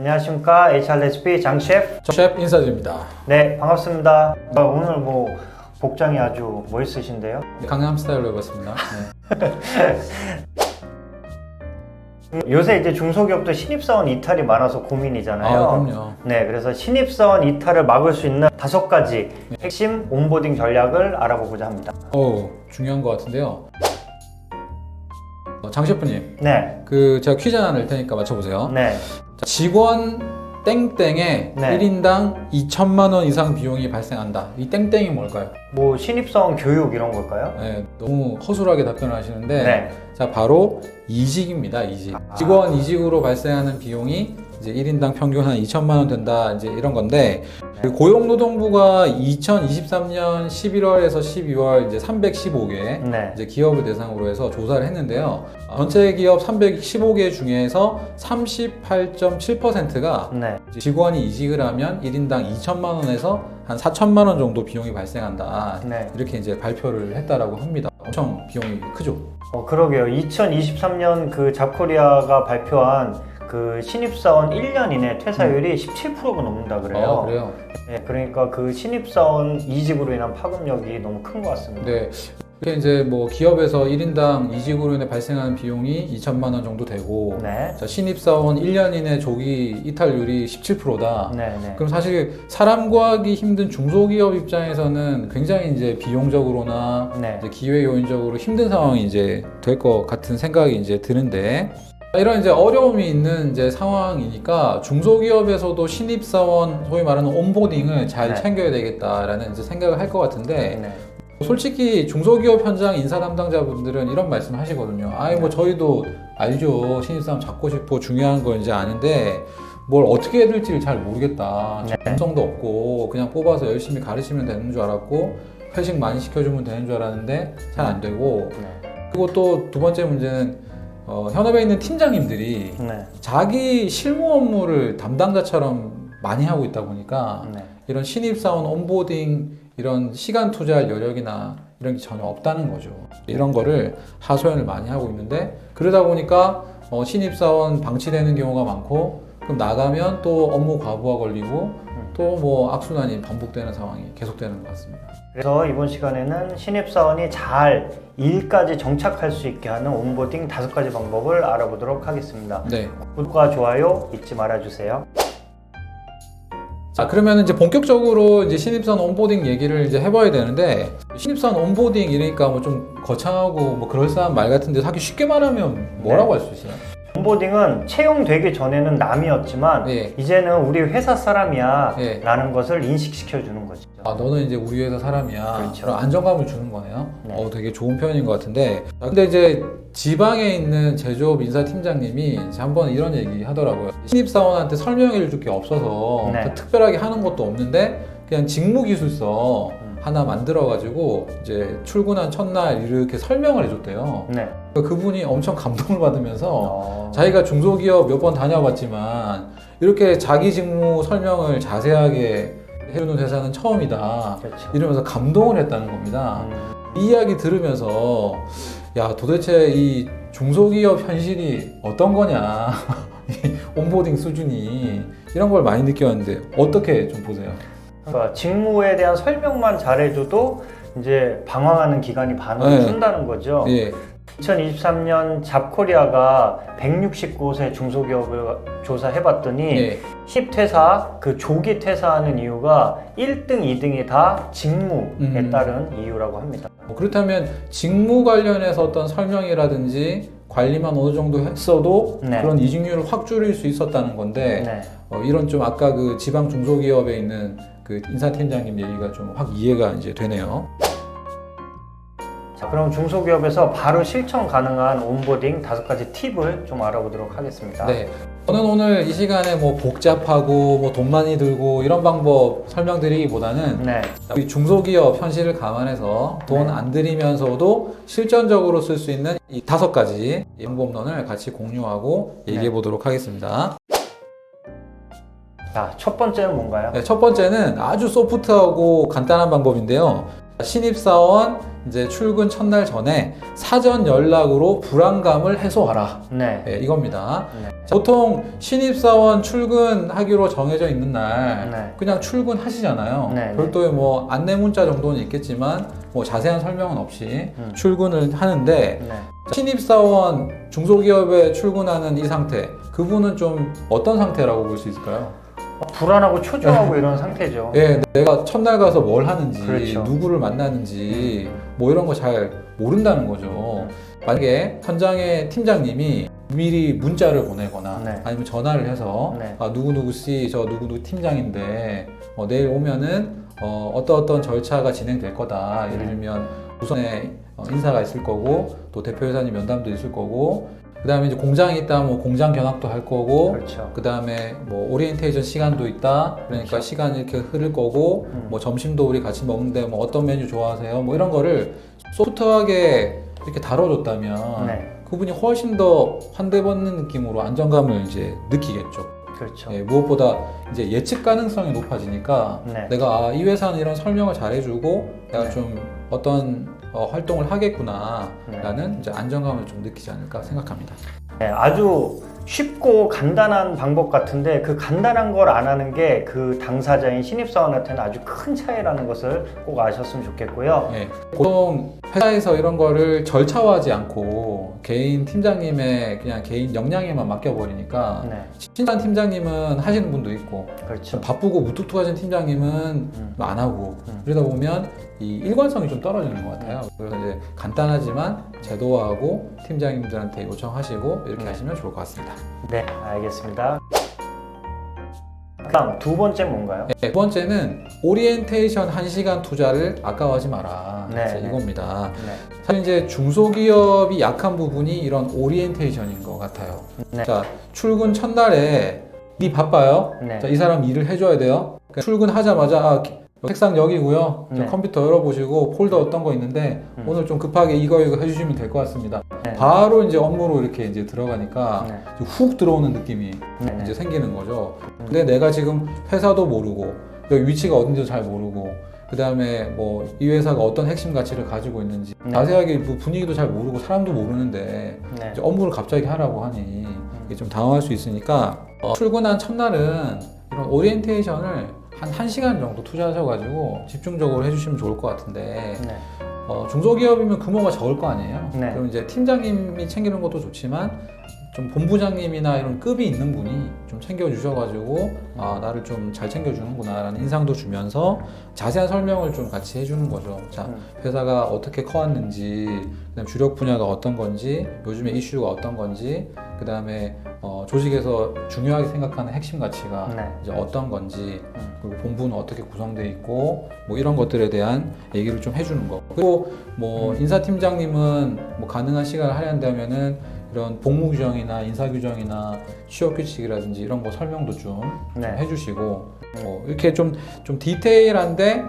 안녕하십니까. HRSP 장 셰프. 셰프 인사드립니다. 네, 반갑습니다. 오늘 복장이 아주 멋있으신데요. 강남 스타일로 해봤습니다. 요새 이제 중소기업도 신입사원 이탈이 많아서 고민이잖아요. 그럼요. 네, 그래서 신입사원 이탈을 막을 수 있는 5가지 핵심 온보딩 전략을 알아보고자 합니다. 중요한 것 같은데요. 장 셰프님, 네, 제가 퀴즈 하나 낼 테니까 맞춰보세요. 네, 자, 직원 땡땡에 네. 1인당 2천만 원 이상 비용이 발생한다. 이 땡땡이 뭘까요? 신입사원 교육 이런 걸까요? 네, 너무 허술하게 답변을 하시는데 네. 자, 바로 이직입니다. 이직. 직원 이직으로 발생하는 비용이 이제 1인당 평균 한 2천만 원 된다. 이제 이런 건데 그 고용노동부가 2023년 11월에서 12월 이제 315개 네. 이제 기업을 대상으로 해서 조사를 했는데요. 전체 기업 315개 중에서 38.7%가 네. 직원이 이직을 하면 1인당 2천만 원에서 한 4천만 원 정도 비용이 발생한다. 네. 이렇게 이제 발표를 했다라고 합니다. 엄청 비용이 크죠. 그러게요. 2023년 그 잡코리아가 발표한 그 신입사원 1년 이내 퇴사율이 17%가 넘는다 그래요. 그래요? 네, 그러니까 그 신입사원 이직으로 인한 파급력이 너무 큰 것 같습니다. 네. 이렇게 이제 기업에서 1인당 이직으로 인해 발생하는 비용이 2천만 원 정도 되고, 네. 자, 신입사원 1년 이내 조기 이탈률이 17%다. 네, 네. 그럼 사실 사람 구하기 힘든 중소기업 입장에서는 굉장히 이제 비용적으로나 네. 이제 기회 요인적으로 힘든 상황이 이제 될 것 같은 생각이 이제 드는데, 이런 이제 어려움이 있는 이제 상황이니까 중소기업에서도 신입사원 소위 말하는 온보딩을 잘 네. 챙겨야 되겠다라는 이제 생각을 할 것 같은데, 네. 솔직히 중소기업 현장 인사 담당자분들은 이런 말씀 하시거든요. 저희도 알죠. 신입사원 잡고 싶고 중요한 거 이제 아는데 뭘 어떻게 해야 될지를 잘 모르겠다. 네. 전성도 없고 그냥 뽑아서 열심히 가르치면 되는 줄 알았고 회식 많이 시켜주면 되는 줄 알았는데 잘 안 되고, 네. 그리고 또 두 번째 문제는 현업에 있는 팀장님들이 네. 자기 실무 업무를 담당자처럼 많이 하고 있다 보니까 네. 이런 신입사원 온보딩 이런 시간 투자할 여력이나 이런 게 전혀 없다는 거죠. 이런 거를 하소연을 많이 하고 있는데, 그러다 보니까 신입사원 방치되는 경우가 많고, 그럼 나가면 또 업무 과부하 걸리고 또 악순환이 반복되는 상황이 계속되는 것 같습니다. 그래서 이번 시간에는 신입사원이 잘 일까지 정착할 수 있게 하는 온보딩 5가지 방법을 알아보도록 하겠습니다. 네. 구독과 좋아요 잊지 말아주세요. 자, 그러면 이제 본격적으로 이제 신입사원 온보딩 얘기를 이제 해봐야 되는데, 신입사원 온보딩 이러니까 좀 거창하고 그럴싸한 말 같은데 사실 쉽게 말하면 뭐라고 할 수 있어요? 온보딩은 채용되기 전에는 남이었지만 네. 이제는 우리 회사 사람이야 네. 라는 것을 인식시켜 주는 거죠. 너는 이제 우리 회사 사람이야. 그렇죠. 그런 안정감을 주는 거네요. 네. 되게 좋은 표현인 것 같은데, 근데 이제 지방에 있는 제조업 인사팀장님이 이제 한번 이런 얘기 하더라고요. 신입사원한테 설명해 줄 게 없어서 네. 특별하게 하는 것도 없는데 그냥 직무기술서 하나 만들어가지고 이제 출근한 첫날 이렇게 설명을 해줬대요. 네. 그분이 엄청 감동을 받으면서 어... 자기가 중소기업 몇 번 다녀봤지만 이렇게 자기 직무 설명을 자세하게 해주는 회사는 처음이다. 그렇죠. 이러면서 감동을 했다는 겁니다. 이 이야기 들으면서 도대체 이 중소기업 현실이 어떤 거냐, 이 온보딩 수준이, 이런 걸 많이 느꼈는데 어떻게 좀 보세요? 그러니까 직무에 대한 설명만 잘해줘도 이제 방황하는 기간이 반으로 네. 준다는 거죠. 예. 2023년 잡코리아가 160곳의 중소기업을 조사해봤더니 예. 신입퇴사, 그 조기 퇴사하는 이유가 1등, 2등이 다 직무에 따른 이유라고 합니다. 그렇다면 직무 관련해서 어떤 설명이라든지 관리만 어느 정도 했어도 네. 그런 이직률을 확 줄일 수 있었다는 건데, 네. 이런 좀 아까 그 지방 중소기업에 있는 그 인사팀장님 얘기가 좀 확 이해가 이제 되네요. 자, 그럼 중소기업에서 바로 실천 가능한 온보딩 5가지 팁을 좀 알아보도록 하겠습니다. 네. 저는 오늘 이 시간에 복잡하고 돈 많이 들고 이런 방법 설명드리기보다는 네. 우리 중소기업 현실을 감안해서 돈 안 들이면서도 실전적으로 쓸 수 있는 이 5가지 방법론을 같이 공유하고 얘기해 보도록 하겠습니다. 자, 첫 번째는 뭔가요? 네, 첫 번째는 아주 소프트하고 간단한 방법인데요. 신입사원 이제 출근 첫날 전에 사전 연락으로 불안감을 해소하라. 네. 네, 이겁니다. 네. 자, 보통 신입사원 출근하기로 정해져 있는 날 네. 그냥 출근하시잖아요. 네, 네. 별도의 뭐 안내 문자 정도는 있겠지만 뭐 자세한 설명은 없이 출근을 하는데 네. 신입사원 중소기업에 출근하는 이 상태, 그분은 좀 어떤 상태라고 볼 수 있을까요? 불안하고 초조하고 이런 상태죠. 예, 내가 첫날 가서 뭘 하는지, 그렇죠. 누구를 만나는지, 뭐 이런 거 잘 모른다는 거죠. 만약에 현장의 팀장님이 미리 문자를 보내거나 네. 아니면 전화를 해서 네. 아, 누구누구씨, 저 누구누구 팀장인데 내일 오면은 어떤 절차가 진행될 거다. 예를 들면 우선에 인사가 있을 거고 또 대표이사님 면담도 있을 거고 그 다음에 이제 공장이 있다 뭐 공장 견학도 할 거고 그렇죠. 그 다음에 뭐 오리엔테이션 시간도 있다 그러니까 그렇죠. 시간이 이렇게 흐를 거고 뭐 점심도 우리 같이 먹는데 뭐 어떤 메뉴 좋아하세요 뭐 이런 거를 소프트하게 이렇게 다뤄줬다면 네. 그분이 훨씬 더 환대받는 느낌으로 안정감을 이제 느끼겠죠. 그렇죠. 예, 무엇보다 이제 예측 가능성이 높아지니까 네. 내가 이 회사는 이런 설명을 잘해주고 내가 네. 좀 어떤 활동을 하겠구나 네. 라는 이제 안정감을 좀 느끼지 않을까 생각합니다. 네, 아주 쉽고 간단한 방법 같은데 그 간단한 걸 안 하는 게 그 당사자인 신입사원한테는 아주 큰 차이라는 것을 꼭 아셨으면 좋겠고요. 예, 보통 회사에서 이런 거를 절차화하지 않고 개인 팀장님의 그냥 개인 역량에만 맡겨버리니까 네, 친한 팀장님은 하시는 분도 있고 그렇죠. 좀 바쁘고 무뚝뚝하신 팀장님은 안 하고 그러다 보면 이 일관성이 좀 떨어지는 것 같아요. 그래서 이제 간단하지만 제도화하고 팀장님들한테 요청하시고 이렇게 하시면 좋을 것 같습니다. 네, 알겠습니다. 다음 두 번째 뭔가요? 네, 두 번째는 오리엔테이션 1시간 투자를 아까워하지 마라. 네, 그래서 네. 이겁니다. 네, 사실 이제 중소기업이 약한 부분이 이런 오리엔테이션인 것 같아요. 네. 자, 출근 첫날에 니 바빠요? 네. 자, 이 사람 일을 해줘야 돼요. 그러니까 출근하자마자 책상 여기고요. 자, 네. 컴퓨터 열어보시고 폴더 어떤 거 있는데 오늘 좀 급하게 이거 해주시면 될 것 같습니다. 네. 바로 이제 업무로 이렇게 이제 들어가니까 네. 이제 훅 들어오는 느낌이 네. 이제 생기는 거죠. 근데 내가 지금 회사도 모르고 여기 위치가 어딘지도 잘 모르고 그 다음에 뭐 이 회사가 어떤 핵심 가치를 가지고 있는지 네. 자세하게 뭐 분위기도 잘 모르고 사람도 모르는데 네. 이제 업무를 갑자기 하라고 하니 이게 좀 당황할 수 있으니까 출근한 첫날은 이런 오리엔테이션을 한 1시간 정도 투자하셔가지고 집중적으로 해주시면 좋을 것 같은데 네. 중소기업이면 규모가 적을 거 아니에요? 네. 그럼 이제 팀장님이 챙기는 것도 좋지만 좀 본부장님이나 이런 급이 있는 분이 좀 챙겨주셔가지고 아, 나를 좀 잘 챙겨주는구나 라는 인상도 주면서 자세한 설명을 좀 같이 해주는 거죠. 자, 회사가 어떻게 커왔는지, 그다음 주력 분야가 어떤 건지, 요즘에 이슈가 어떤 건지, 그 다음에 조직에서 중요하게 생각하는 핵심 가치가 네. 이제 어떤 건지, 그리고 본부는 어떻게 구성되어 있고, 뭐 이런 것들에 대한 얘기를 좀 해주는 거. 그리고 뭐 인사팀장님은 뭐 가능한 시간을 할애한다면은 이런 복무 규정이나 인사 규정이나 취업 규칙이라든지 이런 거 설명도 좀 네. 해주시고 이렇게 좀 디테일한데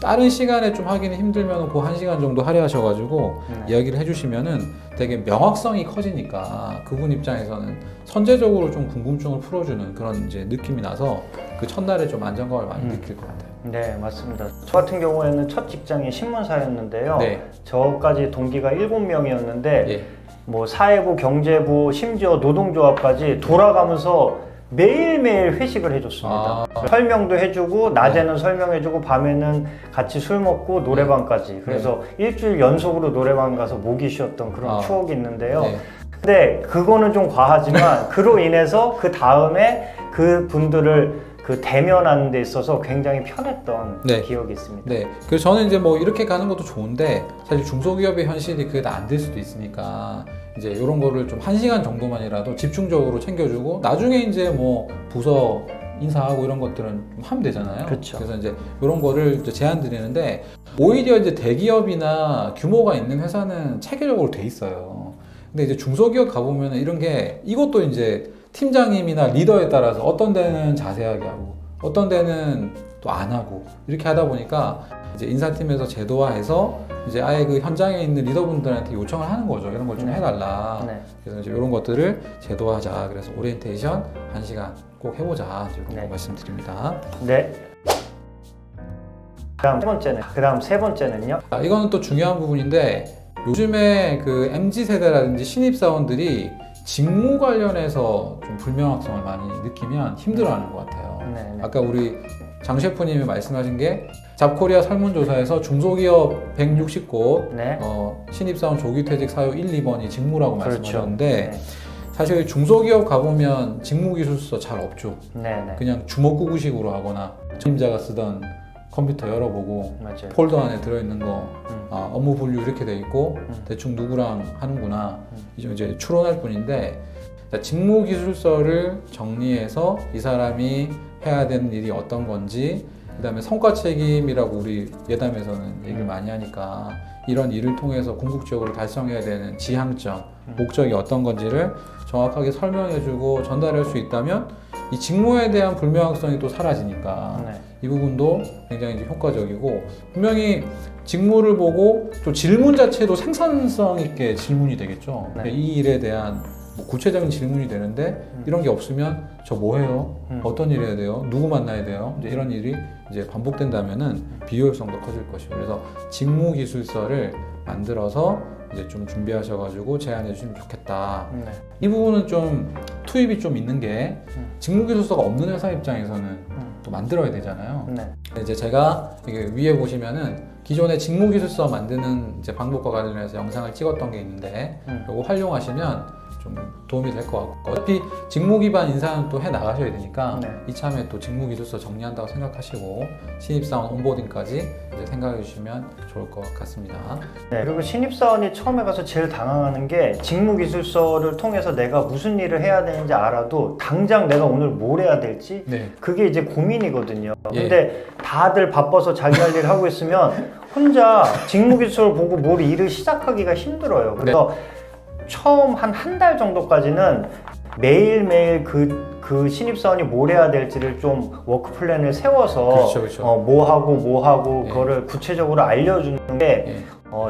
다른 시간에 좀 하기는 힘들면 그 1시간 정도 할애하셔가지고 네. 이야기를 해주시면은 되게 명확성이 커지니까 그분 입장에서는 선제적으로 좀 궁금증을 풀어주는 그런 이제 느낌이 나서 그 첫날에 좀 안정감을 많이 느낄 것 같아요. 네, 맞습니다. 저 같은 경우에는 첫 직장이 신문사였는데요. 네. 저까지 동기가 7명이었는데 예. 뭐 사회부, 경제부, 심지어 노동조합까지 돌아가면서 매일매일 회식을 해줬습니다. 설명도 해주고 낮에는 설명해주고 밤에는 같이 술 먹고 노래방까지. 그래서 일주일 연속으로 노래방 가서 목이 쉬었던 그런 추억이 있는데요. 네. 근데 그거는 좀 과하지만 그로 인해서 그 다음에 그 분들을 그 대면하는 데 있어서 굉장히 편했던 네. 기억이 있습니다. 네. 그래서 저는 이제 뭐 이렇게 가는 것도 좋은데 사실 중소기업의 현실이 그게 다 안 될 수도 있으니까 이제 이런 거를 좀 1시간 정도만이라도 집중적으로 챙겨주고 나중에 이제 뭐 부서 인사하고 이런 것들은 좀 하면 되잖아요. 그렇죠. 그래서 이제 이런 거를 이제 제안 드리는데 오히려 이제 대기업이나 규모가 있는 회사는 체계적으로 돼 있어요. 근데 이제 중소기업 가보면 이런 게 이것도 이제 팀장님이나 리더에 따라서 어떤 데는 자세하게 하고 어떤 데는 또 안 하고 이렇게 하다 보니까 이제 인사팀에서 제도화해서 이제 아예 그 현장에 있는 리더분들한테 요청을 하는 거죠. 이런 걸 좀 해달라. 네. 그래서 이제 이런 것들을 제도화하자. 그래서 오리엔테이션 1시간 꼭 해보자. 이런 거 네. 말씀드립니다. 네. 그다음 세 번째는요. 이거는 또 중요한 부분인데 요즘에 그 MZ 세대라든지 신입 사원들이 직무 관련해서 좀 불명확성을 많이 느끼면 힘들어하는 것 같아요. 네네. 아까 우리 장 셰프님이 말씀하신 게 잡코리아 설문조사에서 중소기업 160곳 네. 신입사원 조기퇴직 사유 1, 2번이 직무라고 그렇죠. 말씀하셨는데 사실 중소기업 가보면 직무기술서 잘 없죠. 네네. 그냥 주먹구구식으로 하거나 전임자가 쓰던 컴퓨터 열어보고 맞아요. 폴더 안에 들어있는 거 업무 분류 이렇게 돼 있고 대충 누구랑 하는구나 이제 추론할 뿐인데 직무기술서를 정리해서 이 사람이 해야 되는 일이 어떤 건지 그 다음에 성과 책임이라고 우리 예담에서는 얘기를 많이 하니까 이런 일을 통해서 궁극적으로 달성해야 되는 지향점, 목적이 어떤 건지를 정확하게 설명해주고 전달할 수 있다면 이 직무에 대한 불명확성이 또 사라지니까 네. 이 부분도 굉장히 이제 효과적이고 분명히 직무를 보고 또 질문 자체도 생산성 있게 질문이 되겠죠. 네. 이 일에 대한 뭐 구체적인 질문이 되는데 이런 게 없으면 저 뭐 해요? 어떤 일 해야 돼요? 누구 만나야 돼요? 이제 이런 일이 이제 반복된다면은 비효율성도 커질 것이고 그래서 직무 기술서를 만들어서 이제 좀 준비하셔가지고 제안해 주시면 좋겠다. 네. 이 부분은 좀 투입이 좀 있는 게 직무 기술서가 없는 회사 입장에서는 또 만들어야 되잖아요. 네. 이제 제가 이게 위에 보시면은 기존의 직무 기술서 만드는 이제 방법과 관련해서 영상을 찍었던 게 있는데 이거 활용하시면 좀 도움이 될 것 같고 어차피 직무 기반 인사는 또 해 나가셔야 되니까 네. 이참에 또 직무 기술서 정리한다고 생각하시고 신입사원 온보딩까지 이제 생각해 주시면 좋을 것 같습니다. 네. 그리고 신입사원이 처음에 가서 제일 당황하는 게 직무기술서를 통해서 내가 무슨 일을 해야 되는지 알아도 당장 내가 오늘 뭘 해야 될지 네. 그게 이제 고민이거든요. 예. 근데 다들 바빠서 자기 할 일을 하고 있으면 혼자 직무기술서를 보고 뭘 일을 시작하기가 힘들어요. 그래서 처음 한 달 정도까지는 매일매일 그 신입사원이 뭘 해야 될지를 좀 워크 플랜을 세워서 그렇죠. 뭐 하고 예. 그거를 구체적으로 알려주는 게 예.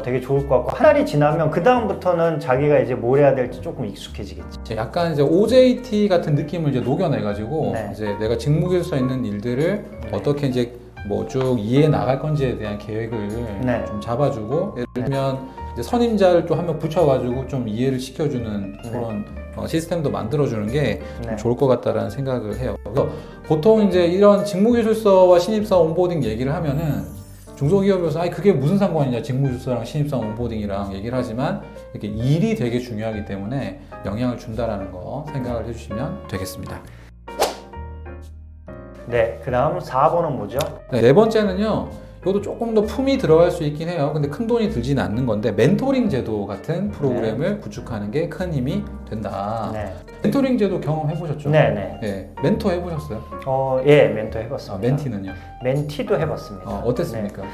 되게 좋을 것 같고 한 달이 지나면 그 다음부터는 자기가 이제 뭘 해야 될지 조금 익숙해지겠지. 약간 이제 OJT 같은 느낌을 이제 녹여내가지고 네. 이제 내가 직무기술서에 있는 일들을 어떻게 이제 뭐 쭉 이해해 나갈 건지에 대한 계획을 네. 좀 잡아주고 예를 들면 이제 선임자를 또 한 명 붙여가지고 좀 이해를 시켜주는 그런 시스템도 만들어주는 게 네. 좋을 것 같다라는 생각을 해요. 그래서 보통 이제 이런 직무기술서와 신입사원 온보딩 얘기를 하면은 중소기업에서 그게 무슨 상관이냐 직무기술서랑 신입사원 온보딩이랑 얘기를 하지만 이렇게 일이 되게 중요하기 때문에 영향을 준다라는 거 생각을 해주시면 되겠습니다. 네, 그 다음 4번은 뭐죠? 네 번째는요. 이것도 조금 더 품이 들어갈 수 있긴 해요. 근데 큰 돈이 들지는 않는 건데 멘토링 제도 같은 프로그램을 구축하는 게 큰 힘이 된다. 네. 멘토링 제도 경험해 보셨죠? 네네. 네. 멘토 해보셨어요? 예, 멘토 해봤습니다. 멘티는요? 멘티도 해봤습니다. 어땠습니까? 네.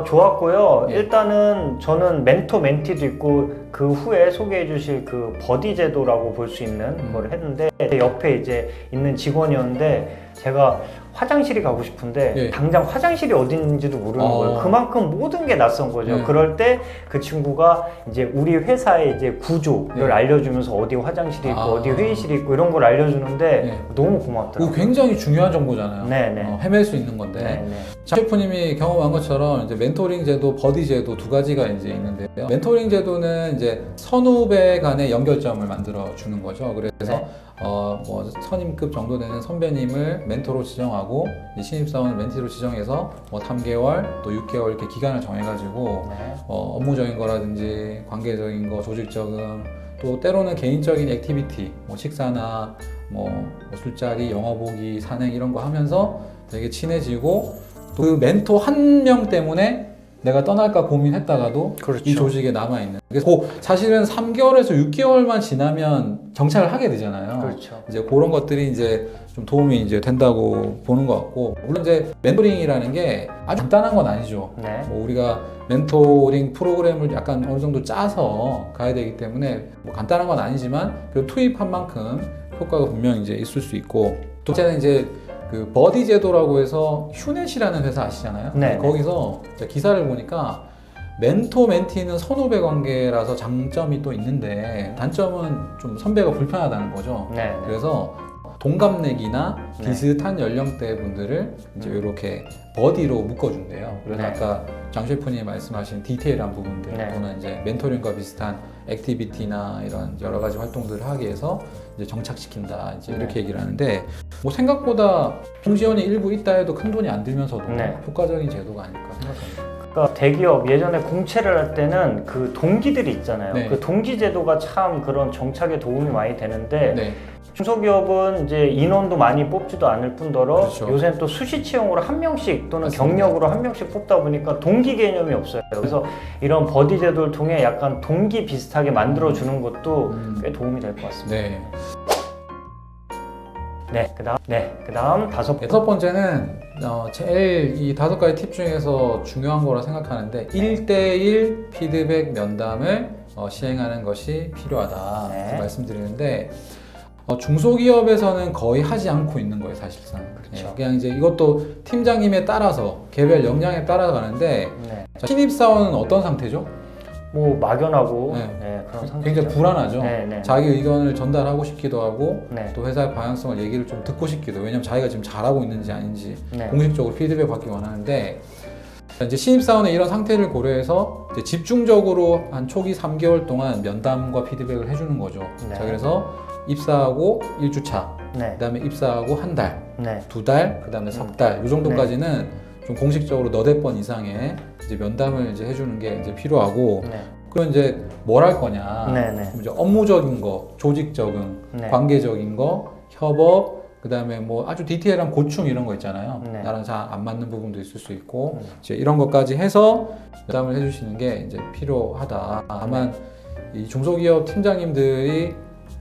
좋았고요. 예. 일단은 저는 멘토, 멘티도 있고 그 후에 소개해 주실 그 버디 제도라고 볼 수 있는 걸 했는데 옆에 이제 있는 직원이었는데 제가 화장실이 가고 싶은데 예. 당장 화장실이 어디 있는지도 모르는 거예요. 그만큼 모든 게 낯선 거죠. 네. 그럴 때 그 친구가 이제 우리 회사의 이제 구조를 네. 알려주면서 어디 화장실이 있고 어디 회의실이 있고 이런 걸 알려주는데 네. 너무 그거 고맙더라고요. 굉장히 중요한 정보잖아요. 네네. 헤맬 수 있는 건데. 네네. 장 셰프님이 경험한 것처럼 이제 멘토링 제도, 버디 제도 두 가지가 이제 있는데요. 멘토링 제도는 이제 선후배 간의 연결점을 만들어 주는 거죠. 그래서 네. 뭐 선임급 정도 되는 선배님을 멘토로 지정하고 이제 신입사원을 멘티로 지정해서 뭐 3개월 또 6개월 이렇게 기간을 정해가지고 네. 업무적인 거라든지 관계적인 거, 조직적인 또 때로는 개인적인 액티비티, 뭐 식사나 뭐 술자리, 영화 보기, 산행 이런 거 하면서 되게 친해지고 또 그 멘토 한 명 때문에 내가 떠날까 고민했다가도 그렇죠. 이 조직에 남아있는. 그래서 사실은 3개월에서 6개월만 지나면 정착을 하게 되잖아요. 그렇죠. 이제 그런 것들이 이제 좀 도움이 이제 된다고 보는 것 같고, 물론 이제 멘토링이라는 게 아주 간단한 건 아니죠. 네. 뭐 우리가 멘토링 프로그램을 약간 어느 정도 짜서 가야 되기 때문에 뭐 간단한 건 아니지만 그 투입한 만큼 효과가 분명히 이제 있을 수 있고, 또 번째는 이제 그 버디 제도라고 해서 휴넷이라는 회사 아시잖아요. 네. 거기서 제가 기사를 보니까 멘토 멘티는 선후배 관계라서 장점이 또 있는데 단점은 좀 선배가 불편하다는 거죠. 네. 그래서 동갑내기나 네. 비슷한 연령대 분들을 이제 이렇게 버디로 묶어준대요. 그래서 네. 아까 장 셰프님이 말씀하신 디테일한 부분들 네. 또는 이제 멘토링과 비슷한 액티비티나 이런 여러 가지 활동들을 하기 위해서 이제 정착시킨다 이제 네. 이렇게 얘기를 하는데 뭐 생각보다 동지원이 일부 있다 해도 큰 돈이 안 들면서도 네. 효과적인 제도가 아닐까 생각합니다. 그러니까 대기업 예전에 공채를 할 때는 그 동기들이 있잖아요. 네. 그 동기 제도가 참 그런 정착에 도움이 많이 되는데 네. 중소기업은 이제 인원도 많이 뽑지도 않을 뿐더러 그렇죠. 요새는 또 수시 채용으로 한 명씩 또는 맞습니다. 경력으로 한 명씩 뽑다 보니까 동기 개념이 없어요. 그래서 이런 버디 제도를 통해 약간 동기 비슷하게 만들어 주는 것도 꽤 도움이 될 것 같습니다. 네. 그다음 여섯 번째는 제일 이 5가지 팁 중에서 중요한 거라 생각하는데 1대1 피드백 면담을 시행하는 것이 필요하다 네. 말씀드리는데 중소기업에서는 거의 하지 않고 있는 거예요 사실상. 그렇죠. 그냥 이제 이것도 팀장님에 따라서 개별 역량에 따라 가는데 네. 자, 신입사원은 어떤 상태죠? 뭐 막연하고 네. 그런 상태죠. 굉장히 불안하죠. 네, 네. 자기 의견을 전달하고 싶기도 하고 네. 또 회사의 방향성을 얘기를 좀 듣고 싶기도. 왜냐면 자기가 지금 잘하고 있는지 아닌지 네. 공식적으로 피드백 받기 원하는데 이제 신입사원의 이런 상태를 고려해서 이제 집중적으로 한 초기 3개월 동안 면담과 피드백을 해주는 거죠. 네. 자, 그래서 입사하고 1주차, 네. 그다음에 입사하고 한 달, 네. 2달, 그다음에 석 달, 이 정도까지는 좀 공식적으로 너댓 번 이상의 이제 면담을 이제 해주는 게 이제 필요하고. 네. 그럼 이제 뭘 할 거냐? 네, 네. 이제 업무적인 거, 조직 적응, 네. 관계적인 거, 협업, 그다음에 뭐 아주 디테일한 고충 이런 거 있잖아요. 네. 나랑 잘 안 맞는 부분도 있을 수 있고 이제 이런 것까지 해서 면담을 해주시는 게 이제 필요하다. 다만 이 중소기업 팀장님들이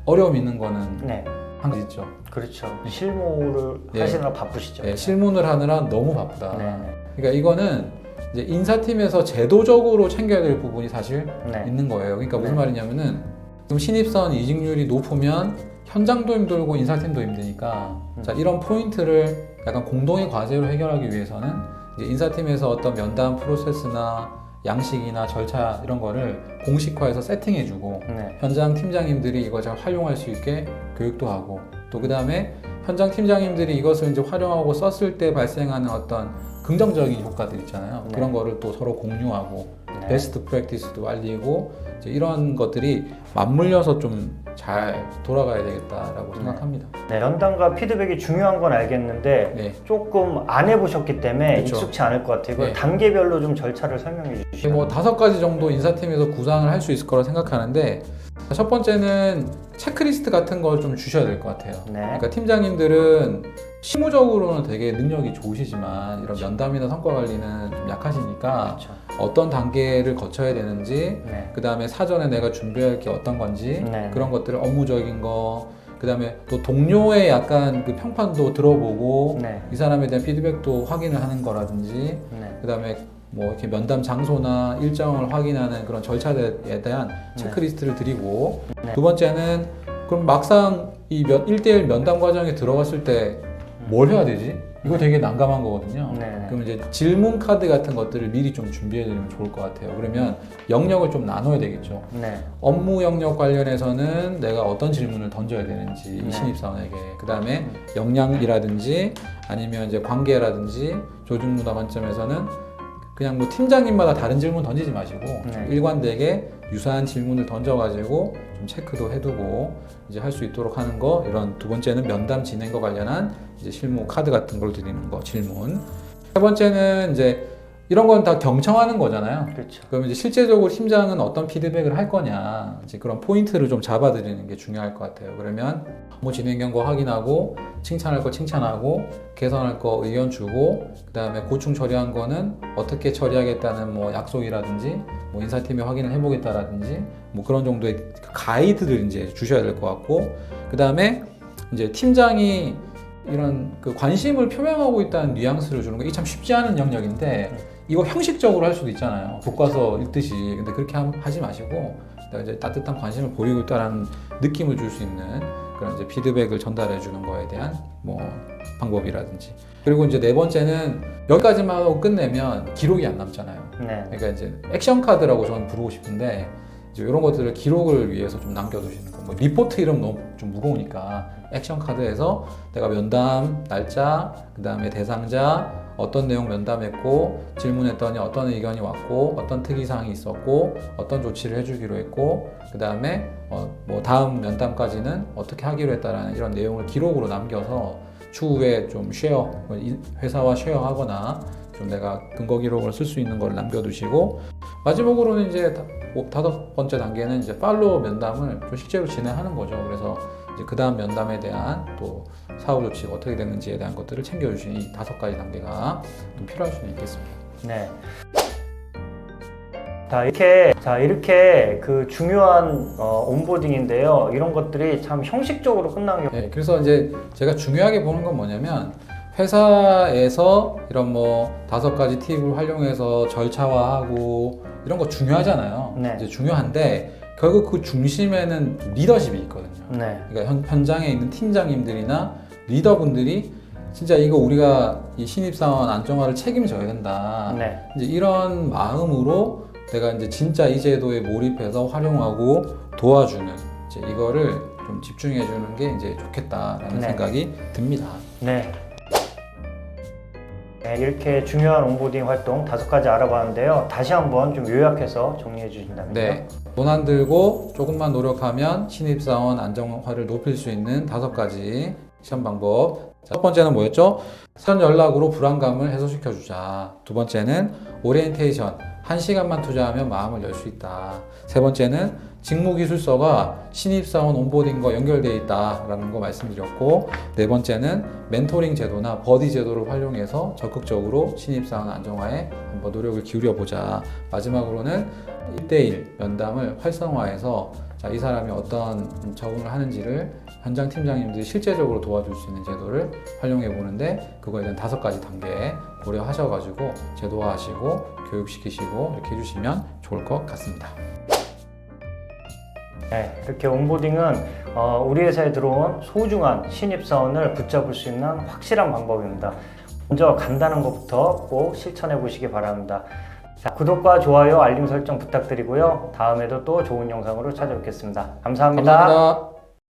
어려움 있는 거는 네. 한 가지 있죠. 그렇죠. 실무를 예. 하시느라 바쁘시죠. 예, 실문을 하느라 너무 바쁘다. 네. 네. 그러니까 이거는 이제 인사팀에서 제도적으로 챙겨야 될 부분이 사실 네. 있는 거예요. 그러니까 무슨 네. 말이냐면은 지금 신입사원 이직률이 높으면 현장도 힘들고 인사팀도 힘드니까 자, 이런 포인트를 약간 공동의 과제로 해결하기 위해서는 이제 인사팀에서 어떤 면담 프로세스나 양식이나 절차 이런 거를 공식화해서 세팅해주고 네. 현장 팀장님들이 이걸 잘 활용할 수 있게 교육도 하고 또 그 다음에 현장 팀장님들이 이것을 이제 활용하고 썼을 때 발생하는 어떤 긍정적인 효과들 있잖아요. 네. 그런 거를 또 서로 공유하고 네. 베스트 프랙티스도 알리고 이제 이런 것들이 맞물려서 좀 잘 돌아가야 되겠다라고 생각합니다. 네. 면담과 피드백이 중요한 건 알겠는데 네. 조금 안 해보셨기 때문에 그렇죠. 익숙치 않을 것 같아요. 이걸 네. 단계별로 좀 절차를 설명해 이게 주시죠. 뭐 5가지 정도 인사팀에서 구상을 할 수 있을 거라 생각하는데 첫 번째는 체크리스트 같은 걸 좀 주셔야 될 것 같아요. 네. 그러니까 팀장님들은 실무적으로는 되게 능력이 좋으시지만 이런 면담이나 성과 관리는 좀 약하시니까 그렇죠. 어떤 단계를 거쳐야 되는지 네. 그 다음에 사전에 내가 준비할 게 어떤 건지 네. 그런 것들을 업무적인 거 그 다음에 또 동료의 약간 그 평판도 들어보고 네. 이 사람에 대한 피드백도 확인을 하는 거라든지 네. 그 다음에 뭐 이렇게 면담 장소나 일정을 확인하는 그런 절차에 대한 체크리스트를 드리고 네. 두 번째는 그럼 막상 이 1대1 면담 과정에 들어갔을 때 뭘 해야 되지? 이거 되게 난감한 거거든요. 네. 그럼 이제 질문 카드 같은 것들을 미리 좀 준비해 드리면 좋을 것 같아요. 그러면 영역을 좀 나눠야 되겠죠. 네. 업무 영역 관련해서는 내가 어떤 질문을 던져야 되는지 네. 이 신입사원에게 그 다음에 역량이라든지 아니면 이제 관계라든지 조직 문화 관점에서는 그냥 뭐 팀장님마다 다른 질문 던지지 마시고 좀 일관되게 유사한 질문을 던져가지고 좀 체크도 해두고 이제 할 수 있도록 하는 거. 이런 두 번째는 면담 진행과 관련한 이제 실무 카드 같은 걸 드리는 거 질문. 세 번째는 이제 이런 건 다 경청하는 거잖아요. 그렇죠. 그럼 이제 실제적으로 팀장은 어떤 피드백을 할 거냐 이제 그런 포인트를 좀 잡아드리는 게 중요할 것 같아요. 그러면 업무 진행 경과 확인하고 칭찬할 거 칭찬하고 개선할 거 의견 주고 그 다음에 고충 처리한 거는 어떻게 처리하겠다는 뭐 약속이라든지 뭐 인사팀에 확인을 해보겠다라든지 뭐 그런 정도의 가이드를 이제 주셔야 될 것 같고 그 다음에 이제 팀장이 이런 그 관심을 표명하고 있다는 뉘앙스를 주는 거 이게 참 쉽지 않은 영역인데 이거 형식적으로 할 수도 있잖아요. 교과서 읽듯이. 근데 그렇게 하지 마시고 이제 따뜻한 관심을 보이고 있다는 느낌을 줄 수 있는 그런 이제 피드백을 전달해 주는 거에 대한 뭐 방법이라든지. 그리고 이제 네 번째는 여기까지만 하고 끝내면 기록이 안 남잖아요. 네. 그러니까 이제 액션 카드라고 저는 부르고 싶은데 이제 이런 것들을 기록을 위해서 좀 남겨두시는 거. 뭐 리포트 이름 너무 좀 무거우니까 액션 카드에서 내가 면담 날짜, 그 다음에 대상자, 어떤 내용 면담했고 질문했더니 어떤 의견이 왔고 어떤 특이사항이 있었고 어떤 조치를 해주기로 했고 그 다음에 뭐 다음 면담까지는 어떻게 하기로 했다라는 이런 내용을 기록으로 남겨서 추후에 좀 회사와 쉐어하거나 좀 내가 근거 기록을 쓸 수 있는 걸 남겨두시고 마지막으로는 이제 5번째 단계는 이제 팔로우 면담을 좀 실제로 진행하는 거죠. 그래서 이제 그 다음 면담에 대한 또 사후 조치가 어떻게 됐는지에 대한 것들을 챙겨주시는 이 5가지 단계가 좀 필요할 수는 있겠습니다. 네. 이렇게 그 중요한 온보딩인데요. 이런 것들이 참 형식적으로 끝나는 경우. 네, 그래서 이제 제가 중요하게 보는 건 뭐냐면 회사에서 이런 뭐 5가지 팁을 활용해서 절차화하고 이런 거 중요하잖아요. 네. 이제 중요한데 결국 그 중심에는 리더십이 있거든요. 네. 그러니까 현장에 있는 팀장님들이나 리더분들이 진짜 이거 우리가 이 신입사원 안정화를 책임져야 된다. 네. 이제 이런 마음으로 내가 이제 진짜 이 제도에 몰입해서 활용하고 도와주는 이제 이거를 좀 집중해 주는 게 이제 좋겠다라는 네. 생각이 듭니다. 네. 네, 이렇게 중요한 온보딩 활동 5가지 알아봤는데요. 다시 한번 좀 요약해서 정리해 주신다면요. 네. 돈 안 들고 조금만 노력하면 신입사원 안정화를 높일 수 있는 5가지 시험 방법. 자, 첫 번째는 뭐였죠? 사전 연락으로 불안감을 해소시켜주자. 두 번째는 오리엔테이션. 1시간만 투자하면 마음을 열 수 있다. 세 번째는 직무기술서가 신입사원 온보딩과 연결되어 있다라는 거 말씀드렸고, 네 번째는 멘토링 제도나 버디 제도를 활용해서 적극적으로 신입사원 안정화에 한번 노력을 기울여 보자. 마지막으로는 1대1 면담을 활성화해서 자, 이 사람이 어떤 적응을 하는지를 현장 팀장님들이 실제적으로 도와줄 수 있는 제도를 활용해 보는데 그거에 대한 5가지 단계 고려하셔가지고 제도화하시고 교육시키시고 이렇게 해주시면 좋을 것 같습니다. 네, 이렇게 온보딩은 우리 회사에 들어온 소중한 신입사원을 붙잡을 수 있는 확실한 방법입니다. 먼저 간단한 것부터 꼭 실천해 보시기 바랍니다. 자, 구독과 좋아요, 알림 설정 부탁드리고요. 다음에도 또 좋은 영상으로 찾아뵙겠습니다. 감사합니다. 감사합니다.